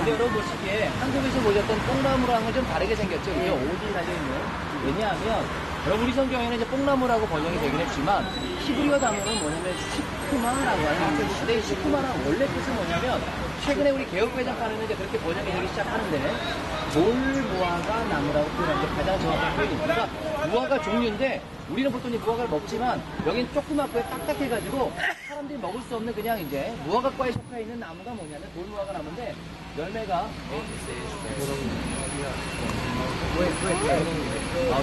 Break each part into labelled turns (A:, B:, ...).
A: 근데 여러분 보시기에 한국에서 보셨던 뽕나무랑은 좀 다르게 생겼죠. 이게 오디 달려있는. 왜냐하면 여러분 우리 성경에는 이제 뽕나무라고 번역이 되긴 했지만 히브리어 단어는 뭐냐면 시크마라고 하는 그 시대의 시크마라는 원래 뜻은 뭐냐면 최근에 우리 개혁개정판에는 이제 그렇게 번역이 되기 시작하는데 돌무화과 나무라고 표현하는 게 가장 정확한 표현입니다. 그러니까 무화과 종류인데 우리는 보통 이 무화과를 먹지만 여긴 조그맣고 딱딱해가지고 사람들이 먹을 수 없는 그냥 이제 무화과과에 속해 있는 나무가 뭐냐면 돌무화과 나무인데 열매가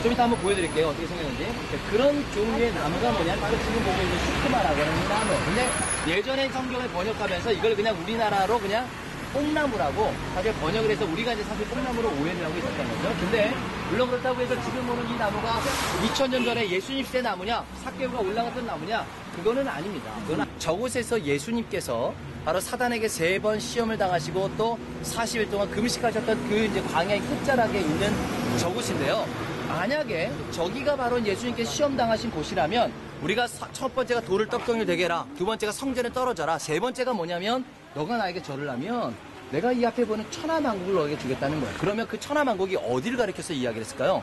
A: 좀 이따 한번 보여드릴게요. 어떻게 생겼는지. 그런 종류의 나무가 뭐냐면 바로 지금 보고 있는 시크마라고 하는 나무. 근데 예전에 성경을 번역하면서 이걸 그냥 우리나라로 그냥 뽕나무라고 사실 번역을 해서 우리가 이제 사실 뽕나무로 오해를 하고 있었던 거죠. 근데 물론 그렇다고 해서 지금 보는 이 나무가 2000년 전에 예수님 시대 나무냐 삭개부가 올라갔던 나무냐 그거는 아닙니다. 그건 저곳에서 예수님께서 바로 사단에게 3번 시험을 당하시고 또 40일 동안 금식하셨던 그 이제 광야의 끝자락에 있는 저곳인데요. 만약에 저기가 바로 예수님께 시험 당하신 곳이라면 우리가 첫 번째가 돌을 떡덩이를 되게 해라. 두 번째가 성전에 떨어져라. 세 번째가 뭐냐면 너가 나에게 절을 하면 내가 이 앞에 보는 천하만국을 너에게 주겠다는 거야. 그러면 그 천하만국이 어디를 가리켜서 이야기를 했을까요?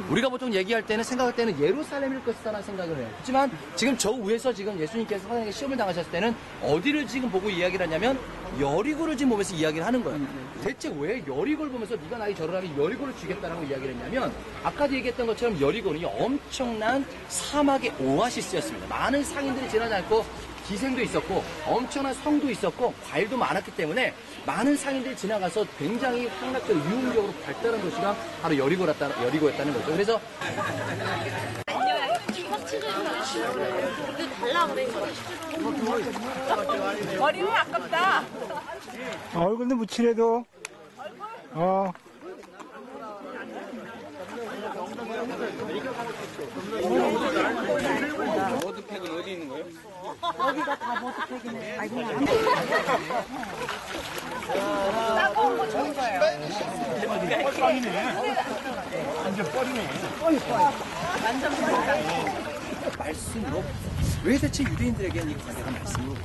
A: 우리가 보통 얘기할 때는 생각할 때는 예루살렘일 것이다라는 생각을 해요. 그렇지만 지금 저 위에서 지금 예수님께서 사단에게 시험을 당하셨을 때는 어디를 지금 보고 이야기를 하냐면 여리고를 지금 보면서 이야기를 하는 거예요. 대체 왜 여리고를 보면서 네가 나에게 절을 하면 여리고를 주겠다라고 이야기를 했냐면 아까도 얘기했던 것처럼 여리고는 엄청난 사막의 오아시스였습니다. 많은 상인들이 지나지 않고 기생도 있었고 엄청난 성도 있었고 과일도 많았기 때문에 많은 상인들이 지나가서 굉장히 향락적으로 유흥적으로 발달한 도시가 바로 여리고였다는 거죠. 그래서
B: 머리는 아깝다.
C: 얼굴도 묻히래도.
D: 모드팩은 어디 있는 거예요?
B: 여기가 다 모드팩이네. 따가운 거 좋은 거예요.
C: 완전 뻘이네.
B: 완전 뻘이다.
A: 말씀으로 왜 대체 유대인들에게는 이 광야가 말씀으로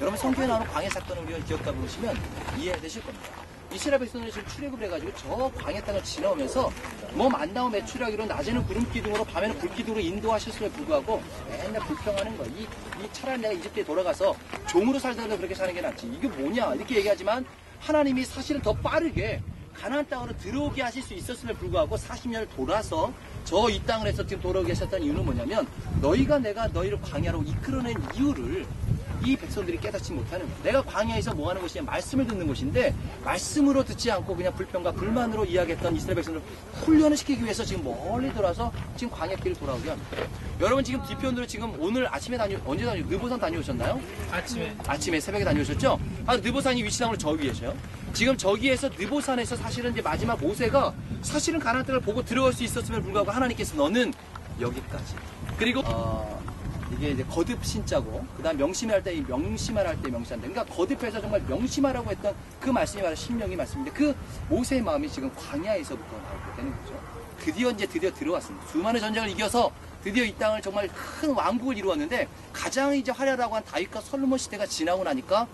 A: 여러분 성경에 나오는 광야 사건을 우리가 기억해 보시면 이해되실 겁니다. 이스라엘 백성들이 지금 출애굽을 해가지고 저 광야 땅을 지나오면서 몸 안 나온 매출하기로 낮에는 구름 기둥으로 밤에는 불 기둥으로 인도하셨음에 불구하고 맨날 불평하는 거야. 이 차라리 내가 이집트에 돌아가서 종으로 살더라도 그렇게 사는 게 낫지. 이게 뭐냐 이렇게 얘기하지만 하나님이 사실은 더 빠르게 가나안 땅으로 들어오게 하실 수 있었음에 불구하고 40년을 돌아서 저 이 땅을 해서 지금 돌아오게 하셨다는 이유는 뭐냐면 너희가 내가 너희를 광야로 이끌어낸 이유를 이 백성들이 깨닫지 못하는 거예요. 내가 광야에서 뭐 하는 것이냐 말씀을 듣는 것인데 말씀으로 듣지 않고 그냥 불평과 불만으로 이야기했던 이스라엘 백성들을 훈련을 시키기 위해서 지금 멀리 돌아서 지금 광야길을 돌아오게 합니다. 여러분 지금 뒤편으로 지금 오늘 아침에 언제 느보산 다녀오셨나요? 아침에 새벽에 다녀오셨죠? 느보산이 위치상으로 저 위에서요. 지금 저기에서 느보산에서 사실은 이제 마지막 모세가 사실은 가나안 땅을 보고 들어갈 수 있었음에도 불구하고 하나님께서 너는 여기까지. 그리고 이게 이제 거듭 신자고 그다음 명심할 때 명심하라 할 때 명심한다. 그러니까 거듭해서 정말 명심하라고 했던 그 말씀이 바로 신명의 말씀인데 그 모세의 마음이 지금 광야에서부터 나오게 되는 거죠. 드디어 들어왔습니다. 수많은 전쟁을 이겨서 드디어 이 땅을 정말 큰 왕국을 이루었는데 가장 이제 화려하다고 한 다윗과 솔로몬 시대가 지나고 나니까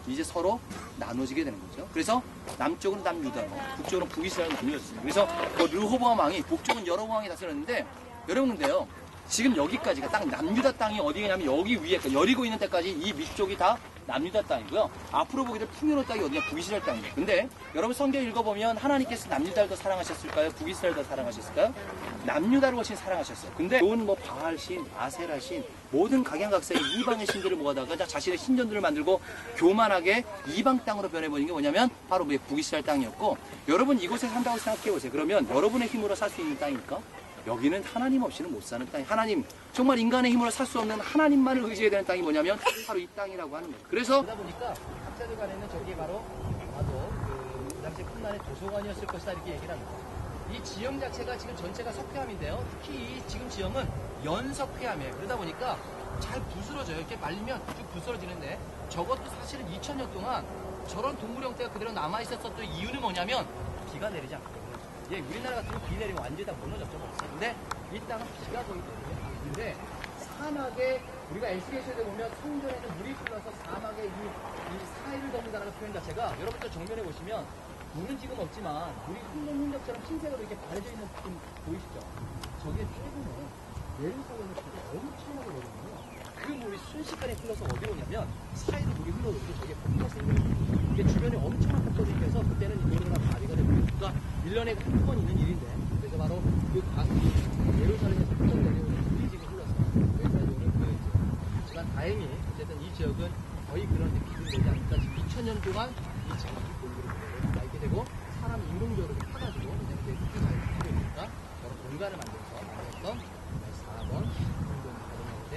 A: 이제 서로 나눠지게 되는 거죠. 그래서 남쪽은 남유다로 북쪽은 북이스라엘로 나뉘었습니다. 그래서 르호보암 왕이 북쪽은 여로보암 왕이 다스렸는데 여러분 근데요. 지금 여기까지가 딱 남유다 땅이 어디냐면 여기 위에 여리고 있는 데까지 이 밑쪽이 다 남유다 땅이고요. 앞으로 보게 될 풍요로운 땅이 어디냐 북이스라엘 땅이에요. 근데 여러분 성경 읽어보면 하나님께서 남유다를 더 사랑하셨을까요? 북이스라엘을 더 사랑하셨을까요? 남유다를 훨씬 사랑하셨어요. 근데 좋은 뭐 바알신, 아세라신 모든 각양각색의 이방의 신들을 모아다가 자신의 신전들을 만들고 교만하게 이방 땅으로 변해버린 게 뭐냐면 바로 북이스라엘 땅이었고 여러분 이곳에 산다고 생각해보세요. 그러면 여러분의 힘으로 살 수 있는 땅입니까? 여기는 하나님 없이는 못 사는 땅이 하나님 정말 인간의 힘으로 살 수 없는 하나님만을 의지해야 되는 땅이 뭐냐면 바로 이 땅이라고 하는 거예요. 그래서 그러다 보니까 학자들 간에는 저게 바로 그 당시 푼란의 도서관이었을 것이다 이렇게 얘기를 합니다. 이 지형 자체가 지금 전체가 석회암인데요. 특히 이 지금 지형은 연석회암이에요. 그러다 보니까 잘 부스러져요. 이렇게 말리면 쭉 부스러지는데 저것도 사실은 2000년 동안 저런 동물 형태가 그대로 남아있었던 이유는 뭐냐면 비가 내리지 않거든요. 우리나라 같은 경우 비 내리면 완전히 다 무너졌죠. 근데 이 땅은 비가 거의 내리는데 사막에 우리가 에스겔서에 보면 성전에서 물이 흘러서 사막에 이 사이를 덮는다는 표현 자체가 여러분들 정면에 보시면 물은 지금 없지만 물이 흐르는 흔적처럼 흰색으로 이렇게 바래져 있는 느낌 보이시죠? 저게 최근에 예루살렘을 되게 엄청나게 내리거든요. 그 물이 순식간에 흘러서 어디로 오냐면 사이로 물이 흘러오는데 저게 폭포가 생겨요. 이게 주변에 엄청난 폭포들이 있어서 그때는 이 도로가 바위가 되고 그러니까 1년에 한 번 있는 일인데 그래서 바로 그 예루살렘에서 흘러 내려오는 물이 지금 흘러서 여기까지 오는 그 지역. 하지만 다행히 어쨌든 이 지역은 거의 그런 느낌이 되지 않으니까 지금 2000년 동안 이 지역이 골고루 이렇게 되고 사람 인공적으로 파가지고 그냥 이렇게 잘 하고 있으니까 여러 공간을 만들어서 만들었던 4번 공동 가정하는데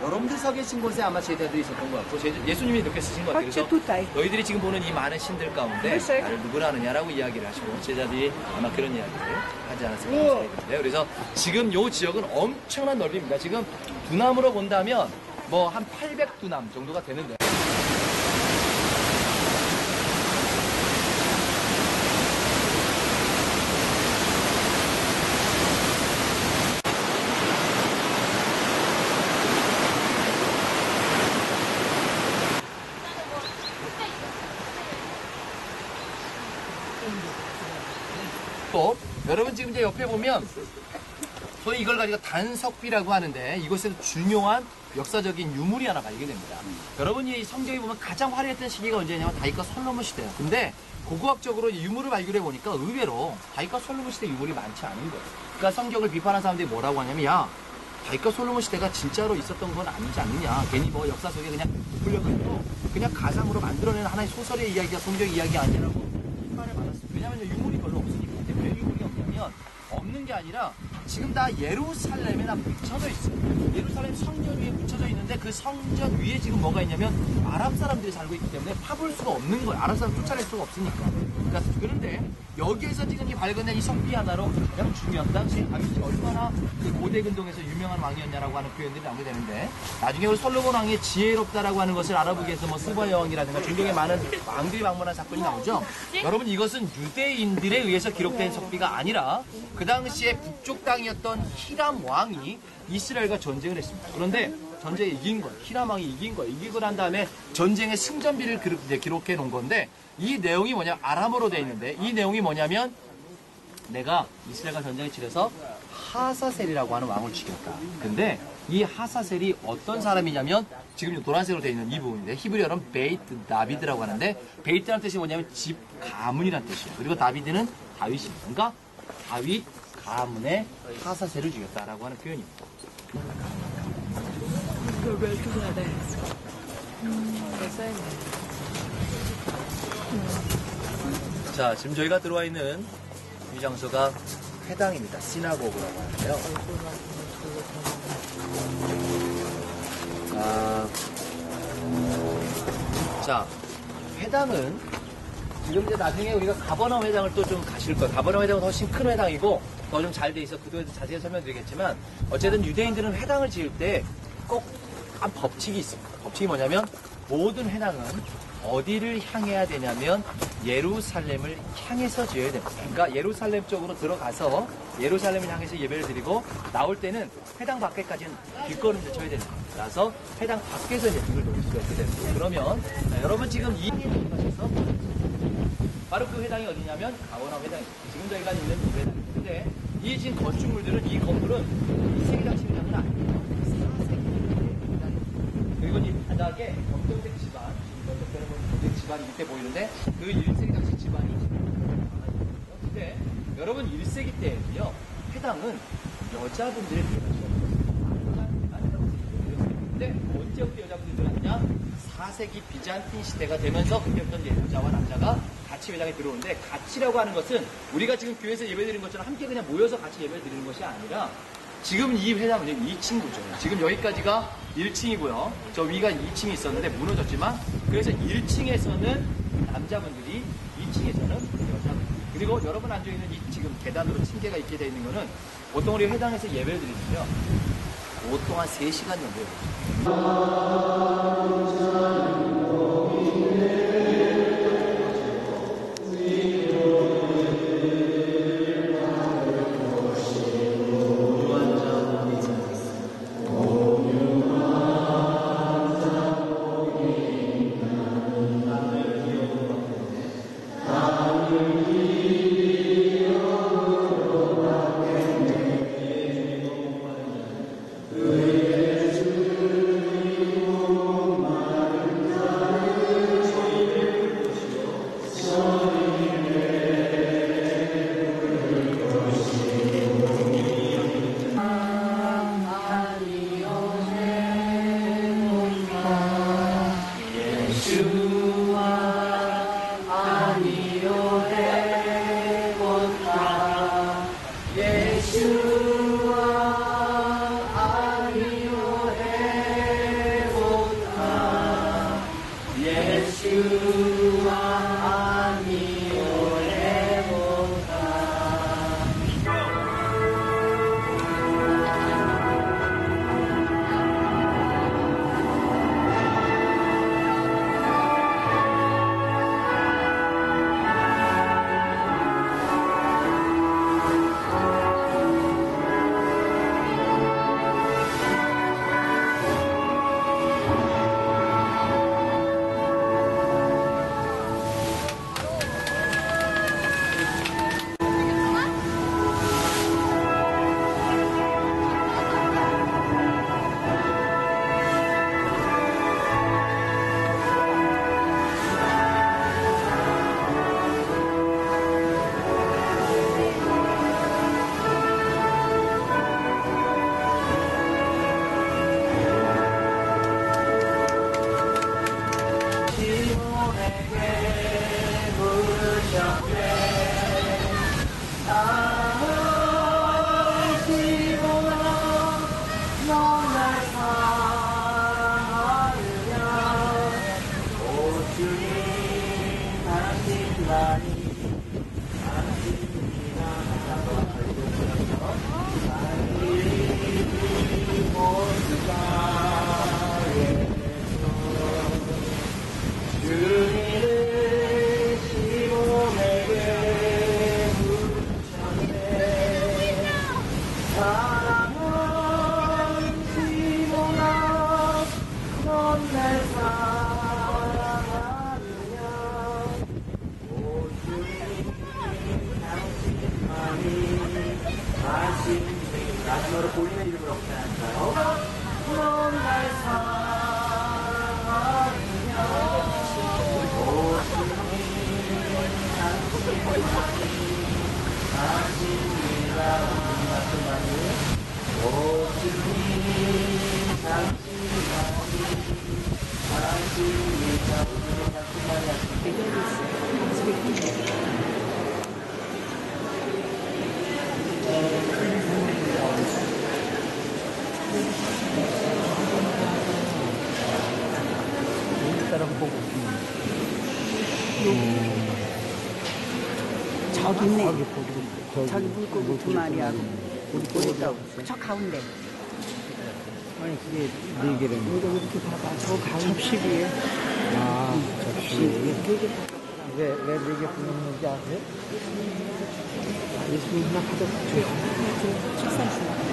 A: 여러분들 서 계신 곳에 아마 제자들이 있었던 것 같고 예수님이 이렇게 쓰신 것 같아요. 그래서 너희들이 지금 보는 이 많은 신들 가운데 나를 누구라 하느냐라고 이야기를 하시고 제자들이 아마 그런 이야기를 하지 않았을까 생각이 드는데요. 그래서 지금 이 지역은 엄청난 넓이입니다. 지금 두남으로 본다면 뭐 한 800두남 정도가 되는데 또 여러분 지금 이제 옆에 보면 소위 이걸 가지고 단석비라고 하는데 이곳에서 중요한 역사적인 유물이 하나 발견됩니다. 여러분이 이 성경에 보면 가장 화려했던 시기가 언제냐면 다윗과 솔로몬 시대예요. 근데 고고학적으로 유물을 발견해 보니까 의외로 다윗과 솔로몬 시대 유물이 많지 않은 거예요. 그러니까 성경을 비판한 사람들이 뭐라고 하냐면 야 다윗과 솔로몬 시대가 진짜로 있었던 건 아니지 않느냐. 괜히 뭐 역사 속에 그냥 풀려가지고 그냥 가상으로 만들어내는 하나의 소설의 이야기가 성경 이야기 아니라고 비판을 받았어요. 왜냐하면 유물이 별로 없으니까. 근데 왜 유물이 없냐면 없는 게 아니라 지금 다 예루살렘에 다 붙여져 있어요. 예루살렘 성전 위에 붙여져 있는데 그 성전 위에 지금 뭐가 있냐면 아랍 사람들이 살고 있기 때문에 파볼 수가 없는 거예요. 아랍 사람 쫓아낼 수가 없으니까. 그런데 여기에서 지금 이 발견된 이 석비 하나로 가장 중요한 당시 다윗이 얼마나 그 고대 근동에서 유명한 왕이었냐라고 하는 표현들이 나오게 되는데 나중에 우리 솔로몬 왕의 지혜롭다라고 하는 것을 알아보기 위해서 뭐 스바 여왕이라든가 중동의 많은 왕들이 방문한 사건이 나오죠. 여러분 이것은 유대인들에 의해서 기록된 석비가 아니라 그 당시에 북쪽 땅이었던 히람 왕이 이스라엘과 전쟁을 했습니다. 그런데 전쟁에 이긴 거예요. 히람 왕이 이긴 거예요. 이기고 난 다음에 전쟁의 승전비를 기록해 놓은 건데 이 내용이 뭐냐 아람어로 되어 있는데 이 내용이 뭐냐면 내가 이스라엘과 전쟁을 치러서 하사셀이라고 하는 왕을 죽였다. 근데 이 하사셀이 어떤 사람이냐면 지금 노란색으로 되어 있는 이 부분인데 히브리어로는 베이트 다비드라고 하는데 베이트라는 뜻이 뭐냐면 집 가문이라는 뜻이에요. 그리고 다비드는 다윗입니다. 그러니까 다윗 가문의 하사셀을 죽였다라고 하는 표현입니다. 자, 지금 저희가 들어와 있는 이 장소가 회당입니다. 시나고그라고 하는데요. 자, 회당은 지금 이제 나중에 우리가 가버나움 회당을 또 좀 가실 거예요. 가버나움 회당은 훨씬 큰 회당이고 더 좀 잘 돼 있어. 그동안에 자세히 설명드리겠지만 어쨌든 유대인들은 회당을 지을 때 꼭 한 법칙이 있습니다. 법칙이 뭐냐면 모든 회당은 어디를 향해야 되냐면 예루살렘을 향해서 지어야 됩니다. 그러니까 예루살렘 쪽으로 들어가서 예루살렘을 향해서 예배를 드리고 나올 때는 회당 밖에까지는 뒷걸음질 쳐야 됩니다. 그래서 회당 밖에서 이제 등을 놓을 수가 있게 됩니다. 그러면 자, 여러분 지금 이 가셔서 바로 그 회당이 어디냐면 가버나움 회당입니다. 지금 저희가 있는 그 회당입니다. 근데 이 지금 건축물들은 이 건물은 2세기 당시 회당은 아닙니다. 4세기 그리고 이 바닥에 검정색 집안 검정색 집안이 밑에 보이는데 그 1세기 당시 집안이 근데 여러분 1세기 때는요 회당은 여자분들의 근데 언제부터 여자분들이 들어왔냐 4세기 비잔틴 시대가 되면서 그때부터 이제 여자와 남자가 같이 회당에 들어오는데 같이라고 하는 것은 우리가 지금 교회에서 예배드리는 것처럼 함께 그냥 모여서 같이 예배드리는 것이 아니라 지금 이 회당은 2층 구조예요. 지금 여기까지가 1층이고요. 저 위가 2층이 있었는데 무너졌지만 그래서 1층에서는 남자분들이 2층에서는 여자분들 그리고 여러분 앉아있는 이 지금 계단으로 층계가 있게 되어 있는 거는 보통 우리 회당에서 예배를 드리면요. 보통 한 3시간 정도 마지막으로 본인의 이름을 어떻게 할까요? 넌날 사랑하느냐 오 주님
B: 저기 있네. 저기 물고기 두 마리야. 어디 있다고? 저 가운데.
C: 아니, 그게 네 개를.
B: 이렇게 봐봐. 저 가운데.
C: 접시기에. 아, 접시. 왜 4개 부르는지 아세요? 예수님 하나 가져가죠.
B: 축사했어요.